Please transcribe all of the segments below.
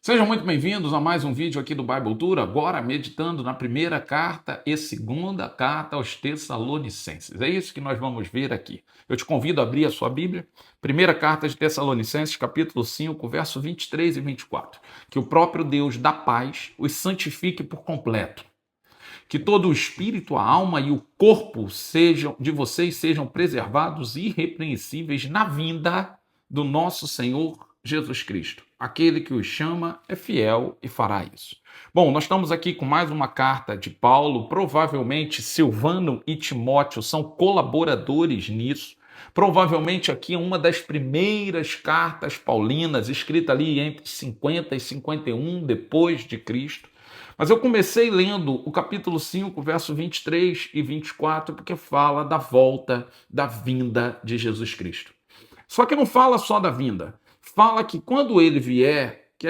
Sejam muito bem-vindos a mais um vídeo aqui do Bible Tour, agora meditando na primeira carta e segunda carta aos Tessalonicenses. É isso que nós vamos ver aqui. Eu te convido a abrir a sua Bíblia, primeira carta de Tessalonicenses, capítulo 5, verso 23 e 24. Que o próprio Deus da paz os santifique por completo. Que todo o espírito, a alma e o corpo de vocês sejam preservados irrepreensíveis na vinda do nosso Senhor Jesus Cristo. Aquele que os chama é fiel e fará isso. Bom, nós estamos aqui com mais uma carta de Paulo. Provavelmente Silvano e Timóteo são colaboradores nisso. Provavelmente aqui é uma das primeiras cartas paulinas, escrita ali entre 50 e 51 depois de Cristo. Mas eu comecei lendo o capítulo 5, verso 23 e 24, porque fala da volta, da vinda de Jesus Cristo. Só que não fala só da vinda. Fala que quando ele vier, que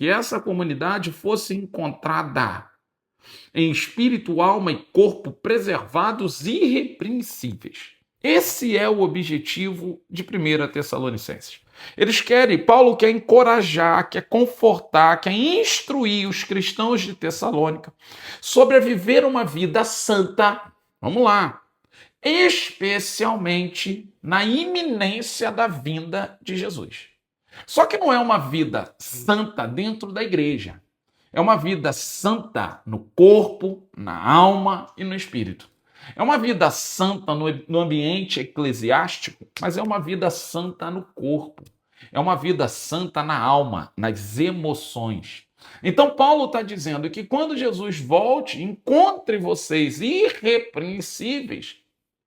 essa comunidade fosse encontrada em espírito, alma e corpo preservados irrepreensíveis. Esse é o objetivo de 1 Tessalonicenses. Paulo quer encorajar, quer confortar, quer instruir os cristãos de Tessalônica sobre a viver uma vida santa. Vamos lá. Especialmente na iminência da vinda de Jesus. Só que não é uma vida santa dentro da igreja. É uma vida santa no corpo, na alma e no espírito. É uma vida santa no ambiente eclesiástico, mas é uma vida santa no corpo. É uma vida santa na alma, nas emoções. Então, Paulo está dizendo que quando Jesus volte, encontre vocês irrepreensíveis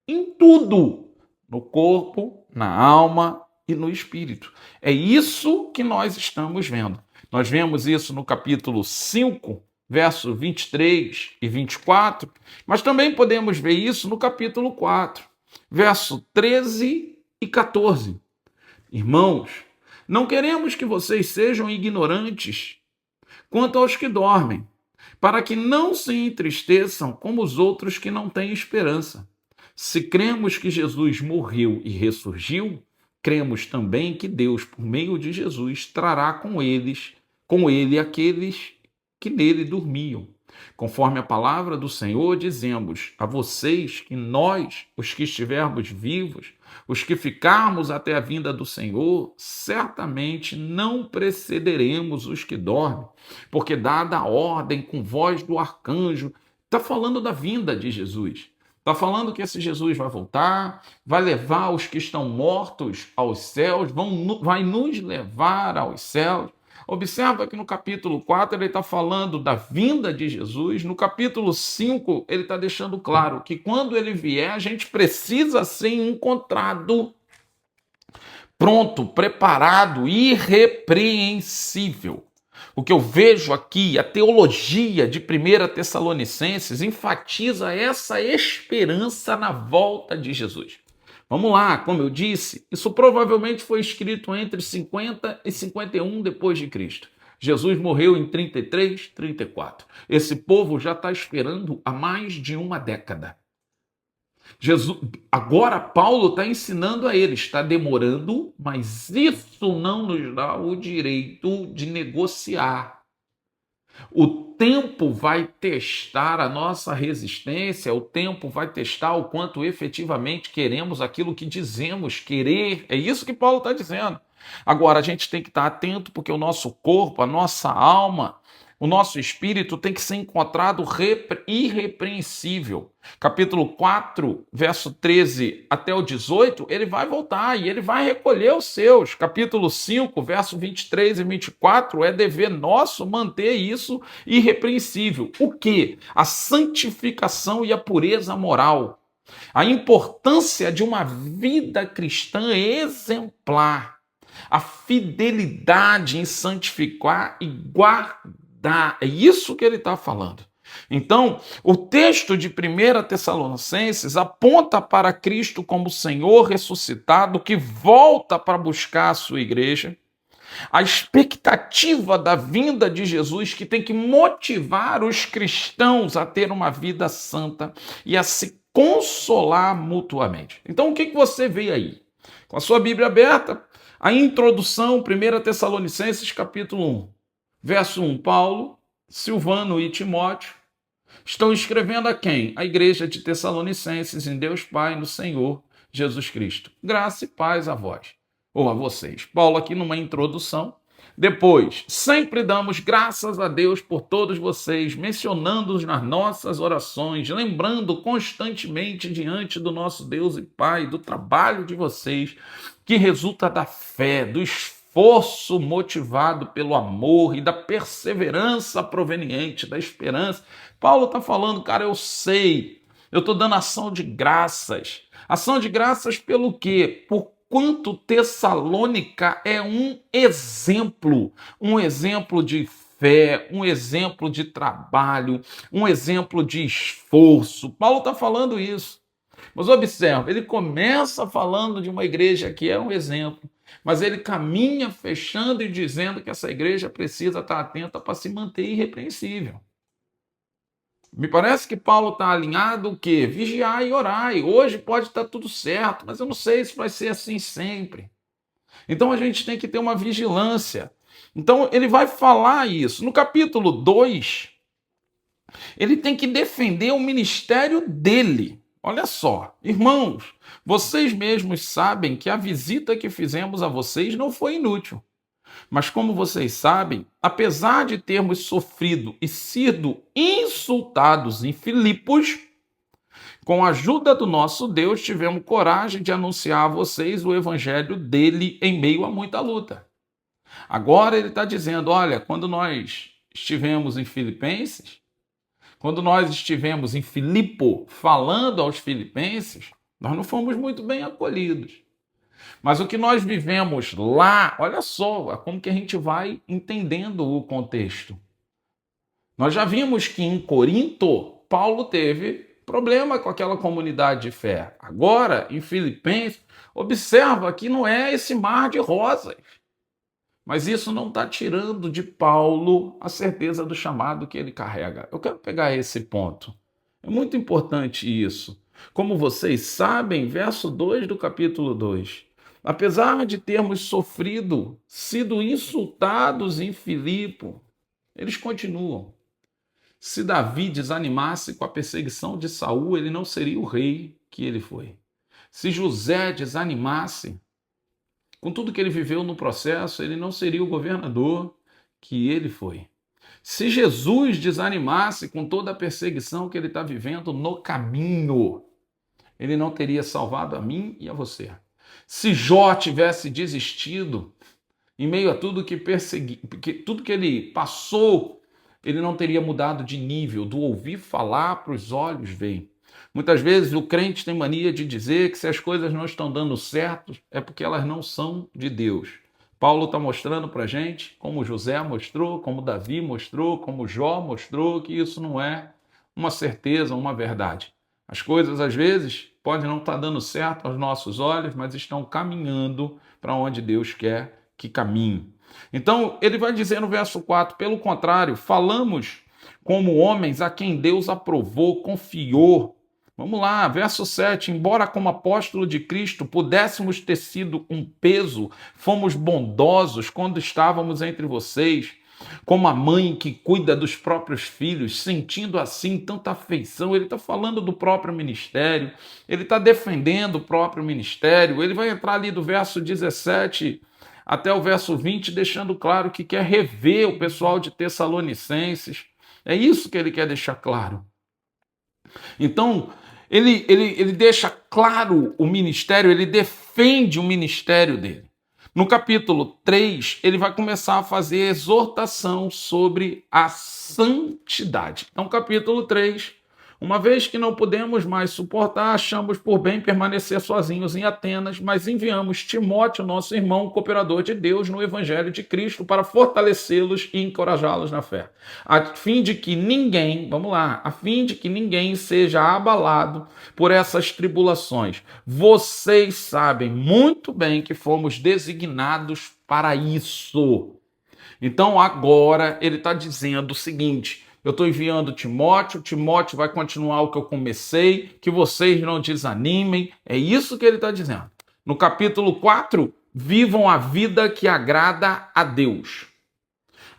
em tudo, no corpo, na alma e no espírito. É isso que nós estamos vendo. Nós vemos isso no capítulo 5, verso 23 e 24, mas também podemos ver isso no capítulo 4, verso 13 e 14. Irmãos, não queremos que vocês sejam ignorantes quanto aos que dormem, para que não se entristeçam como os outros que não têm esperança. Se cremos que Jesus morreu e ressurgiu, cremos também que Deus, por meio de Jesus, trará com ele aqueles que nele dormiam. Conforme a palavra do Senhor, dizemos a vocês que nós, os que estivermos vivos, os que ficarmos até a vinda do Senhor, certamente não precederemos os que dormem, porque dada a ordem com voz do arcanjo, está falando da vinda de Jesus. Está falando que esse Jesus vai voltar, vai levar os que estão mortos aos céus, vai nos levar aos céus. Observa que no capítulo 4 ele está falando da vinda de Jesus. No capítulo 5 ele está deixando claro que quando ele vier a gente precisa ser encontrado pronto, preparado, irrepreensível. O que eu vejo aqui, a teologia de 1 Tessalonicenses enfatiza essa esperança na volta de Jesus. Vamos lá, como eu disse, isso provavelmente foi escrito entre 50 e 51 depois de Cristo. Jesus morreu em 33, 34. Esse povo já está esperando há mais de uma década. Agora Paulo está ensinando a eles, está demorando, mas isso não nos dá o direito de negociar. O tempo vai testar a nossa resistência, o tempo vai testar o quanto efetivamente queremos aquilo que dizemos querer. É isso que Paulo está dizendo. Agora, a gente tem que estar atento porque o nosso corpo, a nossa alma, o nosso espírito tem que ser encontrado irrepreensível. Capítulo 4, verso 13 até o 18, ele vai voltar e ele vai recolher os seus. Capítulo 5, verso 23 e 24, é dever nosso manter isso irrepreensível. O quê? A santificação e a pureza moral. A importância de uma vida cristã exemplar. A fidelidade em santificar e guardar. É isso que ele está falando. Então, o texto de 1 Tessalonicenses aponta para Cristo como Senhor ressuscitado que volta para buscar a sua igreja. A expectativa da vinda de Jesus que tem que motivar os cristãos a ter uma vida santa e a se consolar mutuamente. Então, o que você vê aí? Com a sua Bíblia aberta, a introdução, 1 Tessalonicenses, capítulo 1. Verso 1, Paulo, Silvano e Timóteo estão escrevendo a quem? A igreja de Tessalonicenses, em Deus Pai, no Senhor Jesus Cristo. Graça e paz a vós, ou a vocês. Paulo aqui numa introdução. Depois, sempre damos graças a Deus por todos vocês, mencionando-os nas nossas orações, lembrando constantemente diante do nosso Deus e Pai do trabalho de vocês, que resulta da fé, do esforço motivado pelo amor e da perseverança proveniente da esperança. Paulo está falando, cara, eu sei, eu estou dando ação de graças. Ação de graças pelo quê? Por quanto Tessalônica é um exemplo de fé, um exemplo de trabalho, um exemplo de esforço. Paulo está falando isso. Mas observe, ele começa falando de uma igreja que é um exemplo, mas ele caminha fechando e dizendo que essa igreja precisa estar atenta para se manter irrepreensível. Me parece que Paulo está alinhado o quê? Vigiai e orai. Hoje pode estar tudo certo, mas eu não sei se vai ser assim sempre. Então a gente tem que ter uma vigilância. Então ele vai falar isso. No capítulo 2, ele tem que defender o ministério dele. Olha só, irmãos, vocês mesmos sabem que a visita que fizemos a vocês não foi inútil. Mas como vocês sabem, apesar de termos sofrido e sido insultados em Filipos, com a ajuda do nosso Deus, tivemos coragem de anunciar a vocês o evangelho dele em meio a muita luta. Agora ele está dizendo, olha, quando nós estivemos em Filipenses, quando nós estivemos em Filipo falando aos filipenses, nós não fomos muito bem acolhidos. Mas o que nós vivemos lá, olha só, como que a gente vai entendendo o contexto. Nós já vimos que em Corinto, Paulo teve problema com aquela comunidade de fé. Agora, em Filipenses, observa que não é esse mar de rosas. Mas isso não está tirando de Paulo a certeza do chamado que ele carrega. Eu quero pegar esse ponto. É muito importante isso. Como vocês sabem, verso 2 do capítulo 2. Apesar de termos sofrido, sido insultados em Filipo, eles continuam. Se Davi desanimasse com a perseguição de Saul, ele não seria o rei que ele foi. Se José desanimasse com tudo que ele viveu no processo, ele não seria o governador que ele foi. Se Jesus desanimasse com toda a perseguição que ele está vivendo no caminho, ele não teria salvado a mim e a você. Se Jó tivesse desistido, em meio a tudo tudo que ele passou, ele não teria mudado de nível, do ouvir falar para os olhos ver. Muitas vezes o crente tem mania de dizer que se as coisas não estão dando certo, é porque elas não são de Deus. Paulo está mostrando para a gente, como José mostrou, como Davi mostrou, como Jó mostrou, que isso não é uma certeza, uma verdade. As coisas, às vezes, podem não estar dando certo aos nossos olhos, mas estão caminhando para onde Deus quer que caminhe. Então, ele vai dizer no verso 4, pelo contrário, falamos como homens a quem Deus aprovou, confiou. Vamos lá, verso 7, embora como apóstolo de Cristo pudéssemos ter sido um peso, fomos bondosos quando estávamos entre vocês, como a mãe que cuida dos próprios filhos, sentindo assim tanta afeição. Ele está falando do próprio ministério, ele está defendendo o próprio ministério, ele vai entrar ali do verso 17 até o verso 20, deixando claro que quer rever o pessoal de Tessalonicenses. É isso que ele quer deixar claro. Então, ele deixa claro o ministério, ele defende o ministério dele. No capítulo 3, ele vai começar a fazer exortação sobre a santidade. Então, capítulo 3, uma vez que não podemos mais suportar, achamos por bem permanecer sozinhos em Atenas, mas enviamos Timóteo, nosso irmão, cooperador de Deus no Evangelho de Cristo, para fortalecê-los e encorajá-los na fé, a fim de que ninguém seja abalado por essas tribulações. Vocês sabem muito bem que fomos designados para isso. Então agora ele está dizendo o seguinte: eu estou enviando Timóteo vai continuar o que eu comecei, que vocês não desanimem. É isso que ele está dizendo. No capítulo 4, vivam a vida que agrada a Deus.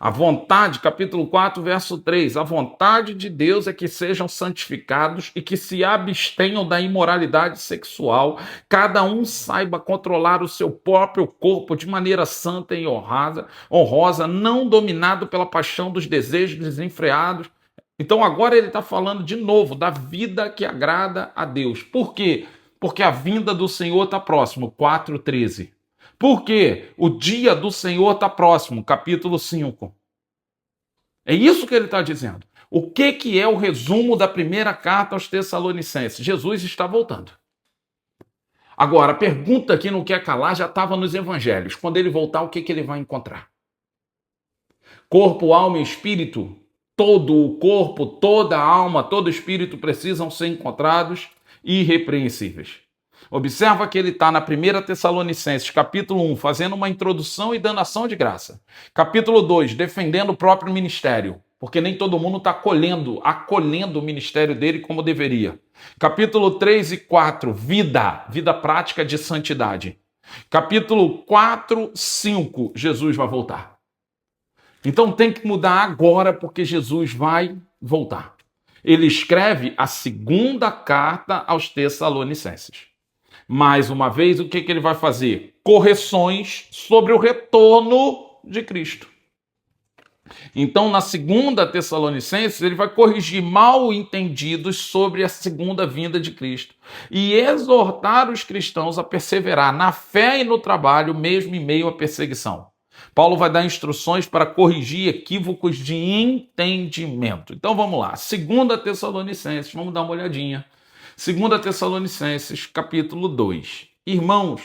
A vontade, capítulo 4, verso 3, a vontade de Deus é que sejam santificados e que se abstenham da imoralidade sexual, cada um saiba controlar o seu próprio corpo de maneira santa e honrosa, não dominado pela paixão dos desejos desenfreados. Então agora ele está falando de novo da vida que agrada a Deus. Por quê? Porque a vinda do Senhor está próximo, 4:13. Por quê? O dia do Senhor está próximo, capítulo 5. É isso que ele está dizendo. O que é o resumo da primeira carta aos Tessalonicenses? Jesus está voltando. Agora, a pergunta que não quer calar já estava nos evangelhos. Quando ele voltar, o que ele vai encontrar? Corpo, alma e espírito, todo o corpo, toda a alma, todo o espírito precisam ser encontrados irrepreensíveis. Observa que ele está na 1 Tessalonicenses, capítulo 1, fazendo uma introdução e dando ação de graça. Capítulo 2, defendendo o próprio ministério, porque nem todo mundo está acolhendo o ministério dele como deveria. Capítulo 3 e 4, vida prática de santidade. Capítulo 4, 5, Jesus vai voltar. Então tem que mudar agora, porque Jesus vai voltar. Ele escreve a segunda carta aos Tessalonicenses. Mais uma vez, o que ele vai fazer? Correções sobre o retorno de Cristo. Então, na segunda Tessalonicenses, ele vai corrigir mal entendidos sobre a segunda vinda de Cristo e exortar os cristãos a perseverar na fé e no trabalho, mesmo em meio à perseguição. Paulo vai dar instruções para corrigir equívocos de entendimento. Então, vamos lá. Segunda Tessalonicenses, vamos dar uma olhadinha. 2 Tessalonicenses, capítulo 2. Irmãos,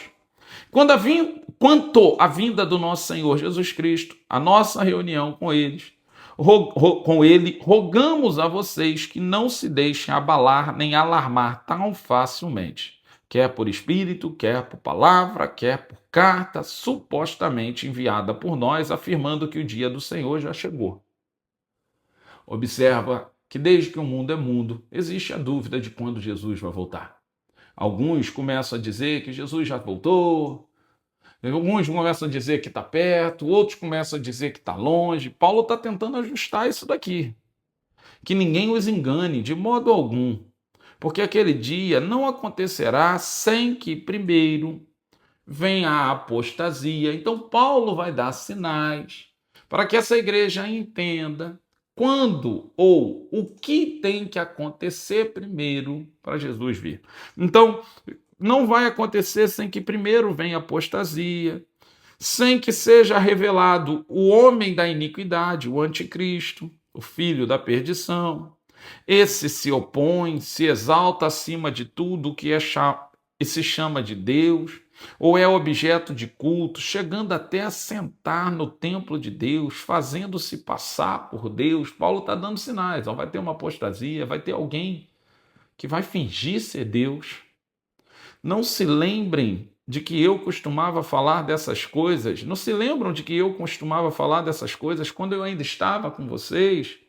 quanto à vinda do nosso Senhor Jesus Cristo, a nossa reunião com ele, rogamos a vocês que não se deixem abalar nem alarmar tão facilmente, quer por espírito, quer por palavra, quer por carta, supostamente enviada por nós, afirmando que o dia do Senhor já chegou. Observa que desde que o mundo é mundo, existe a dúvida de quando Jesus vai voltar. Alguns começam a dizer que Jesus já voltou, alguns começam a dizer que está perto, outros começam a dizer que está longe. Paulo está tentando ajustar isso daqui. Que ninguém os engane de modo algum, porque aquele dia não acontecerá sem que primeiro venha a apostasia. Então Paulo vai dar sinais para que essa igreja entenda quando ou o que tem que acontecer primeiro para Jesus vir. Então, não vai acontecer sem que primeiro venha a apostasia, sem que seja revelado o homem da iniquidade, o anticristo, o filho da perdição. Esse se opõe, se exalta acima de tudo o que e se chama de Deus, ou é objeto de culto, chegando até a sentar no templo de Deus, fazendo-se passar por Deus. Paulo está dando sinais, vai ter uma apostasia, vai ter alguém que vai fingir ser Deus. Não se lembrem de que eu costumava falar dessas coisas, não se lembram de que eu costumava falar dessas coisas quando eu ainda estava com vocês?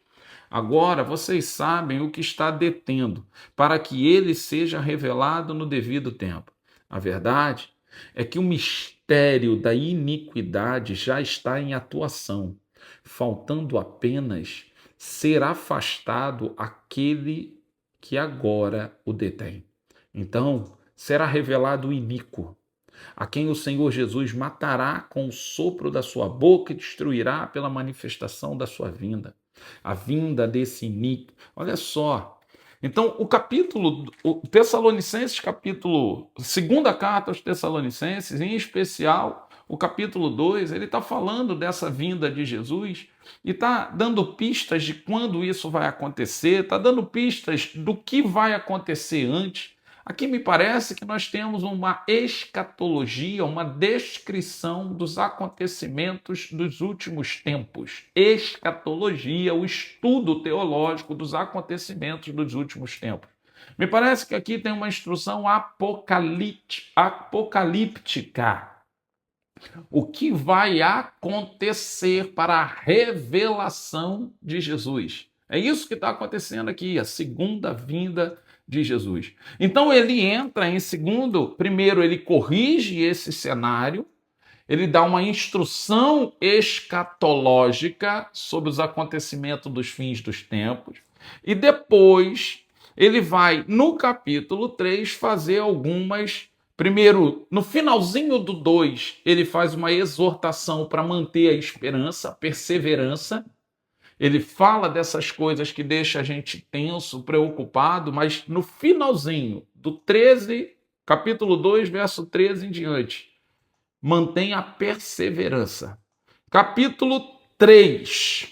Agora vocês sabem o que está detendo, para que ele seja revelado no devido tempo. A verdade é que o mistério da iniquidade já está em atuação, faltando apenas ser afastado aquele que agora o detém. Então, será revelado o iníquo, a quem o Senhor Jesus matará com o sopro da sua boca e destruirá pela manifestação da sua vinda. A vinda desse iníquo. Olha só. Então, o Tessalonicenses, segunda carta aos Tessalonicenses, em especial o capítulo 2, ele está falando dessa vinda de Jesus e está dando pistas de quando isso vai acontecer, está dando pistas do que vai acontecer antes. Aqui me parece que nós temos uma escatologia, uma descrição dos acontecimentos dos últimos tempos. Escatologia, o estudo teológico dos acontecimentos dos últimos tempos. Me parece que aqui tem uma instrução apocalíptica. O que vai acontecer para a revelação de Jesus? É isso que está acontecendo aqui, a segunda vinda de Jesus. Então ele entra em segundo, primeiro ele corrige esse cenário ele dá uma instrução escatológica sobre os acontecimentos dos fins dos tempos, e depois ele vai, no capítulo 3, fazer algumas. Primeiro, no finalzinho do 2, ele faz uma exortação para manter a esperança, a perseverança. Ele fala dessas coisas que deixam a gente tenso, preocupado, mas no finalzinho do 13, capítulo 2, verso 13 em diante, mantém a perseverança. Capítulo 3,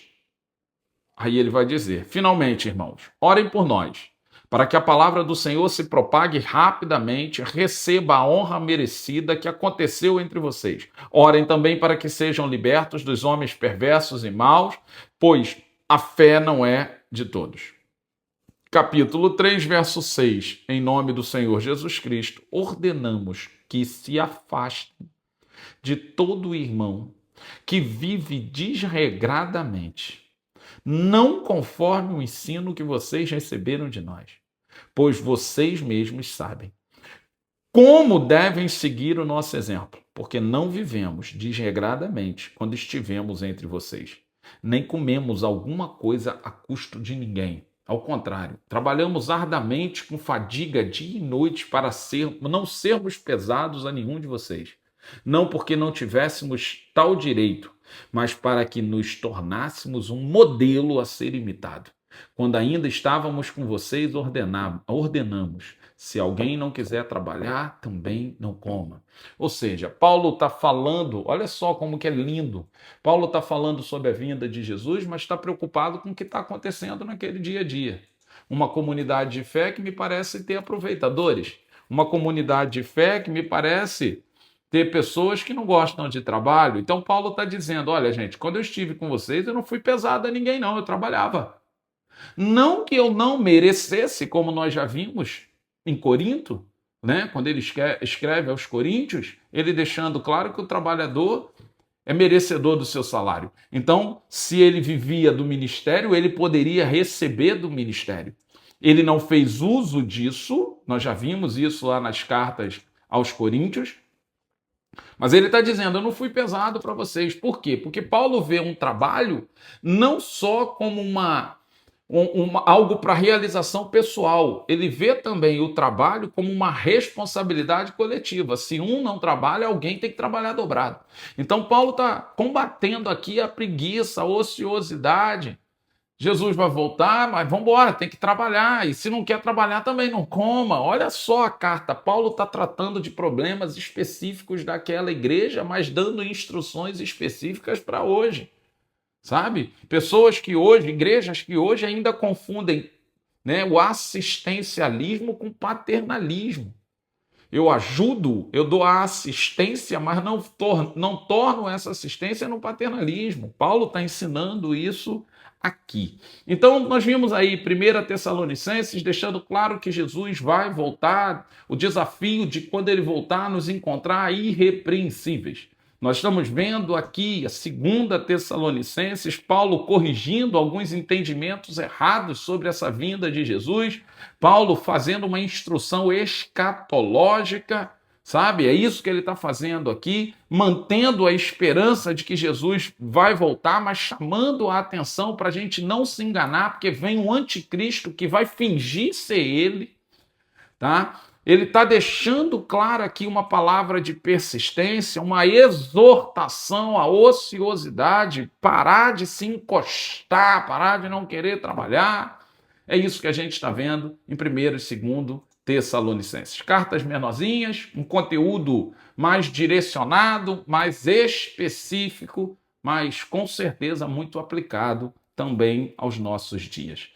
aí ele vai dizer: finalmente, irmãos, orem por nós, para que a palavra do Senhor se propague rapidamente, receba a honra merecida que aconteceu entre vocês. Orem também para que sejam libertos dos homens perversos e maus, pois a fé não é de todos. Capítulo 3, verso 6. Em nome do Senhor Jesus Cristo, ordenamos que se afastem de todo irmão que vive desregradamente, não conforme o ensino que vocês receberam de nós, pois vocês mesmos sabem como devem seguir o nosso exemplo, porque não vivemos desregradamente quando estivemos entre vocês, nem comemos alguma coisa a custo de ninguém. Ao contrário, trabalhamos arduamente com fadiga dia e noite para não sermos pesados a nenhum de vocês. Não porque não tivéssemos tal direito, mas para que nos tornássemos um modelo a ser imitado. Quando ainda estávamos com vocês, ordenamos: se alguém não quiser trabalhar, também não coma. Ou seja, Paulo está falando, olha só como que é lindo. Paulo está falando sobre a vinda de Jesus, mas está preocupado com o que está acontecendo naquele dia a dia. Uma comunidade de fé que me parece ter aproveitadores. Uma comunidade de fé que me parece ter pessoas que não gostam de trabalho. Então Paulo está dizendo: olha, gente, quando eu estive com vocês, eu não fui pesado a ninguém, não, eu trabalhava. Não que eu não merecesse, como nós já vimos em Corinto, né? Quando ele escreve aos Coríntios, ele deixando claro que o trabalhador é merecedor do seu salário. Então, se ele vivia do ministério, ele poderia receber do ministério. Ele não fez uso disso, nós já vimos isso lá nas cartas aos Coríntios, mas ele está dizendo: eu não fui pesado para vocês. Por quê? Porque Paulo vê um trabalho não só como algo para realização pessoal. Ele vê também o trabalho como uma responsabilidade coletiva. Se um não trabalha, alguém tem que trabalhar dobrado. Então Paulo está combatendo aqui a preguiça, a ociosidade. Jesus vai voltar, mas vamos embora, tem que trabalhar. E se não quer trabalhar, também não coma. Olha só a carta. Paulo está tratando de problemas específicos daquela igreja, mas dando instruções específicas para hoje. Sabe? Pessoas que hoje, igrejas que hoje ainda confundem, né, o assistencialismo com paternalismo. Eu ajudo, eu dou a assistência, mas não torno essa assistência no paternalismo. Paulo está ensinando isso aqui. Então, nós vimos aí 1 Tessalonicenses deixando claro que Jesus vai voltar, o desafio de quando ele voltar nos encontrar irrepreensíveis. Nós estamos vendo aqui a 2 Tessalonicenses, Paulo corrigindo alguns entendimentos errados sobre essa vinda de Jesus, Paulo fazendo uma instrução escatológica, sabe? É isso que ele está fazendo aqui, mantendo a esperança de que Jesus vai voltar, mas chamando a atenção para a gente não se enganar, porque vem um anticristo que vai fingir ser ele, tá? Ele está deixando claro aqui uma palavra de persistência, uma exortação à ociosidade, parar de se encostar, parar de não querer trabalhar. É isso que a gente está vendo em 1 e 2 Tessalonicenses. Cartas menorzinhas, um conteúdo mais direcionado, mais específico, mas com certeza muito aplicado também aos nossos dias.